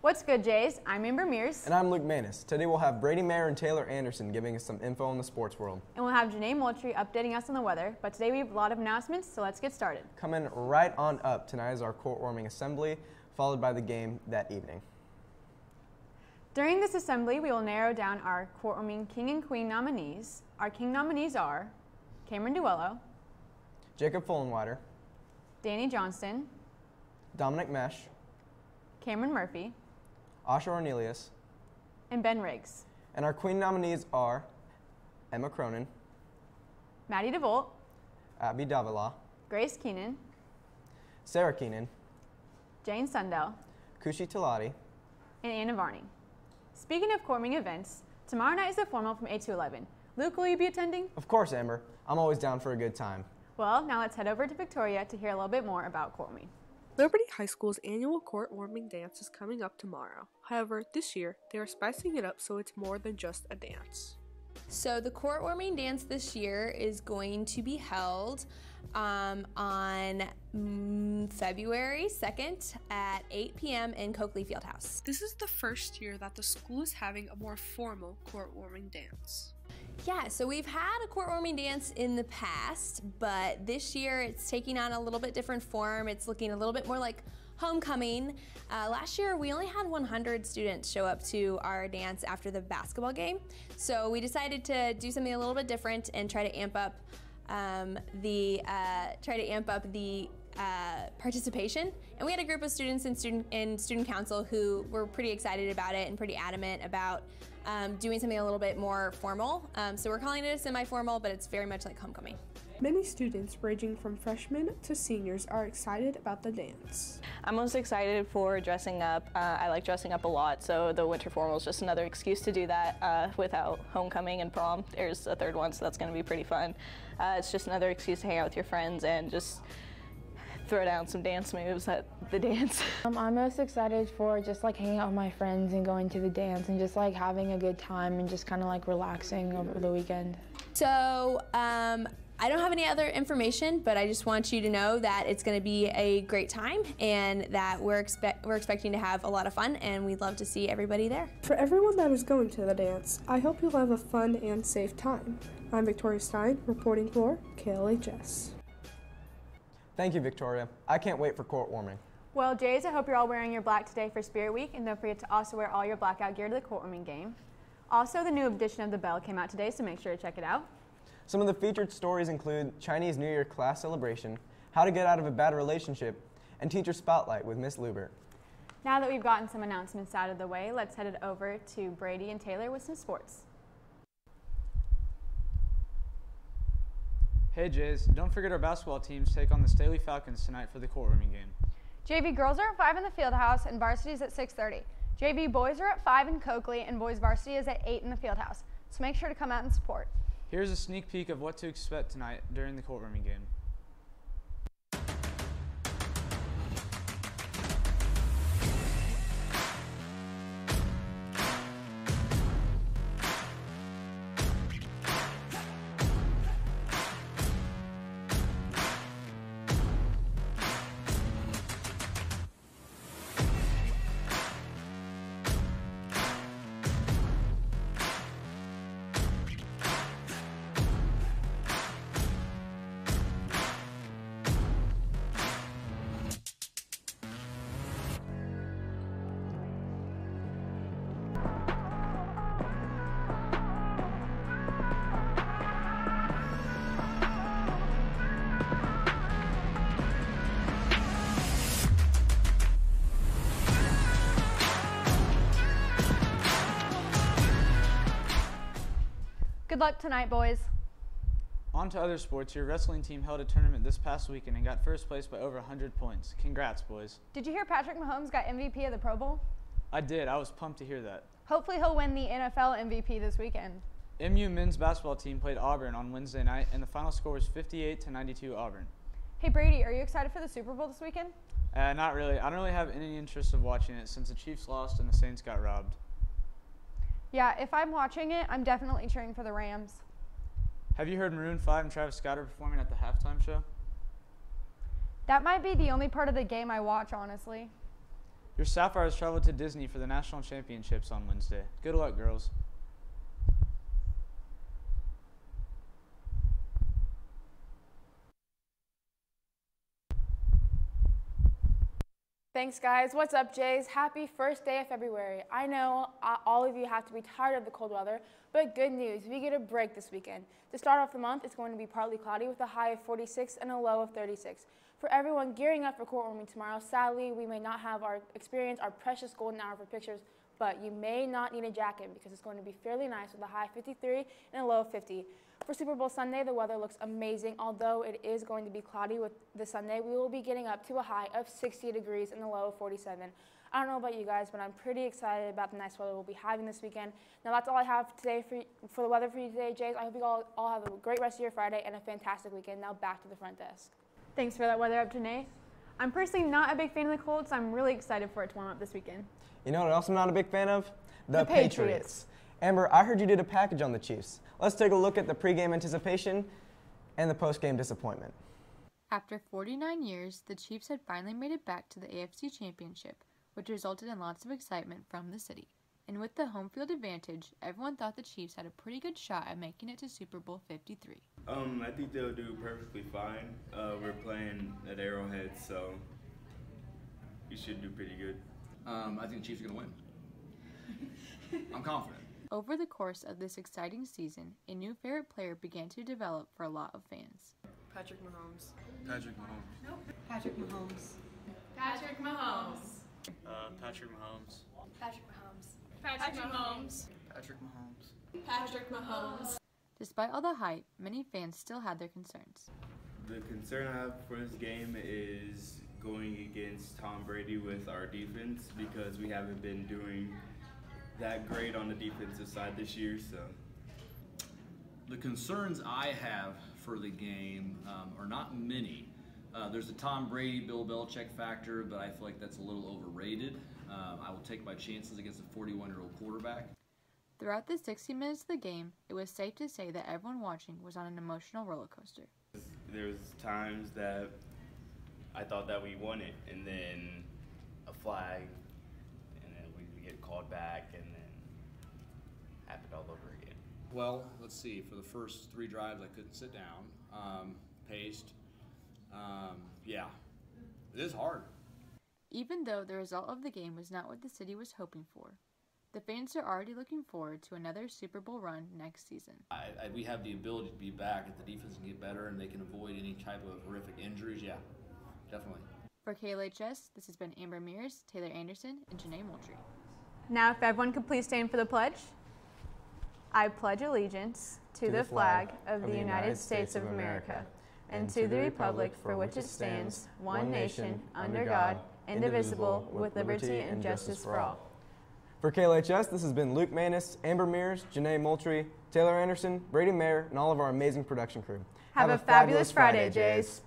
What's good, Jays? I'm Amber Mears. And I'm Luke Manis. Today we'll have Brady Mayer and Taylor Anderson giving us some info on the sports world. And we'll have Janae Moultrie updating us on the weather. But today we have a lot of announcements, so let's get started. Coming right on up, tonight is our court warming assembly, followed by the game that evening. During this assembly, we will narrow down our court warming King and Queen nominees. Our King nominees are Cameron Duello, Jacob Fullenwider, Danny Johnston, Dominic Mesh, Cameron Murphy, Asha Ornelius, and Ben Riggs. And our Queen nominees are Emma Cronin, Maddie DeVolt, Abby Davila, Grace Keenan, Sarah Keenan, Jane Sundell, Kushi Talati, and Anna Varney. Speaking of court warming events, tomorrow night is the formal from 8 to 11. Luke, will you be attending? Of course, Amber. I'm always down for a good time. Well, now let's head over to Victoria to hear a little bit more about court warming. Liberty High School's annual court warming dance is coming up tomorrow. However, this year, they are spicing it up so it's more than just a dance. So the court warming dance this year is going to be held on February 2nd at 8 p.m. in Coakley Fieldhouse. This is the first year that the school is having a more formal court warming dance. Yeah, so we've had a court warming dance in the past, but this year it's taking on a little bit different form. It's looking a little bit more like homecoming. Last year we only had 100 students show up to our dance after the basketball game. So we decided to do something a little bit different and try to amp up the participation. And we had a group of students and student council who were pretty excited about it and pretty adamant about doing something a little bit more formal. So we're calling it a semi-formal, but it's very much like homecoming. Many students ranging from freshmen to seniors are excited about the dance. I'm most excited for dressing up. I like dressing up a lot, so the winter formal is just another excuse to do that without homecoming and prom. There's a third one, so that's going to be pretty fun. It's just another excuse to hang out with your friends and just throw down some dance moves at the dance. I'm most excited for just like hanging out with my friends and going to the dance and just like having a good time and just kind of like relaxing over the weekend. So I don't have any other information, but I just want you to know that it's going to be a great time and that we're expecting to have a lot of fun, and we'd love to see everybody there. For everyone that is going to the dance, I hope you'll have a fun and safe time. I'm Victoria Stein, reporting for KLHS. Thank you, Victoria. I can't wait for court warming. Well, Jays, I hope you're all wearing your black today for Spirit Week, and don't forget to also wear all your blackout gear to the court warming game. Also, the new edition of The Bell came out today, so make sure to check it out. Some of the featured stories include Chinese New Year class celebration, how to get out of a bad relationship, and Teacher Spotlight with Miss Lubert. Now that we've gotten some announcements out of the way, let's head it over to Brady and Taylor with some sports. Hey Jays, don't forget our basketball teams take on the Staley Falcons tonight for the court warming game. JV girls are at 5 in the Fieldhouse and varsity is at 6:30. JV boys are at 5 in Coakley and boys varsity is at 8 in the Fieldhouse. So make sure to come out and support. Here's a sneak peek of what to expect tonight during the court warming game. Good luck tonight, boys. On to other sports. Your wrestling team held a tournament this past weekend and got first place by over 100 points. Congrats, boys. Did you hear Patrick Mahomes got MVP of the Pro Bowl? I did. I was pumped to hear that. Hopefully he'll win the NFL MVP this weekend. MU men's basketball team played Auburn on Wednesday night, and the final score was 58-92 Auburn. Hey Brady, are you excited for the Super Bowl this weekend? Not really. I don't really have any interest of watching it since the Chiefs lost and the Saints got robbed. Yeah, if I'm watching it, I'm definitely cheering for the Rams. Have you heard Maroon 5 and Travis Scott are performing at the halftime show? That might be the only part of the game I watch, honestly. Your Sapphires traveled to Disney for the national championships on Wednesday. Good luck, girls. Thanks, guys. What's up, Jays? Happy first day of February. I know all of you have to be tired of the cold weather, but good news, we get a break this weekend. To start off the month, it's going to be partly cloudy with a high of 46 and a low of 36. For everyone gearing up for court warming tomorrow, sadly, we may not have our precious golden hour for pictures, but you may not need a jacket because it's going to be fairly nice with a high of 53 and a low of 50. For Super Bowl Sunday, the weather looks amazing. Although it is going to be cloudy with the Sunday, we will be getting up to a high of 60 degrees and a low of 47. I don't know about you guys, but I'm pretty excited about the nice weather we'll be having this weekend. Now, that's all I have today for the weather for you today, Jays. I hope you all have a great rest of your Friday and a fantastic weekend. Now, back to the front desk. Thanks for that weather up, Janae. I'm personally not a big fan of the cold, so I'm really excited for it to warm up this weekend. You know what else I'm not a big fan of? The Patriots. Amber, I heard you did a package on the Chiefs. Let's take a look at the pregame anticipation and the postgame disappointment. After 49 years, the Chiefs had finally made it back to the AFC Championship, which resulted in lots of excitement from the city. And with the home field advantage, everyone thought the Chiefs had a pretty good shot at making it to Super Bowl 53. I think they'll do perfectly fine. We're playing at Arrowhead, so we should do pretty good. I think the Chiefs are going to win. I'm confident. Over the course of this exciting season, a new favorite player began to develop for a lot of fans. Patrick Mahomes. Patrick Mahomes. Nope. Patrick Mahomes. Patrick Mahomes. Patrick Mahomes. Patrick Mahomes. Patrick Mahomes. Patrick Mahomes. Patrick Mahomes. Despite all the hype, many fans still had their concerns. The concern I have for this game is going against Tom Brady with our defense because we haven't been doing that great on the defensive side this year. So the concerns I have for the game are not many. There's a Tom Brady, Bill Belichick factor, but I feel like that's a little overrated. I will take my chances against a 41-year-old quarterback. Throughout the 60 minutes of the game, it was safe to say that everyone watching was on an emotional roller coaster. There's times that I thought that we won it, and then a flag, and then we get called back, and then happened all over again. Well, let's see. For the first 3 drives, I couldn't sit down. Paced. Yeah, it is hard. Even though the result of the game was not what the city was hoping for, the fans are already looking forward to another Super Bowl run next season. We have the ability to be back if the defense can get better and they can avoid any type of horrific injuries. Yeah, definitely. For KLHS, this has been Amber Mears, Taylor Anderson, and Janae Moultrie. Now, if everyone could please stand for the pledge. I pledge allegiance to the flag of the United States of America and to the republic for which it stands, one nation, under God, indivisible, with liberty and justice for all. For KLHS, this has been Luke Manis, Amber Mears, Janae Moultrie, Taylor Anderson, Brady Mayer, and all of our amazing production crew. Have a fabulous Friday, Jays.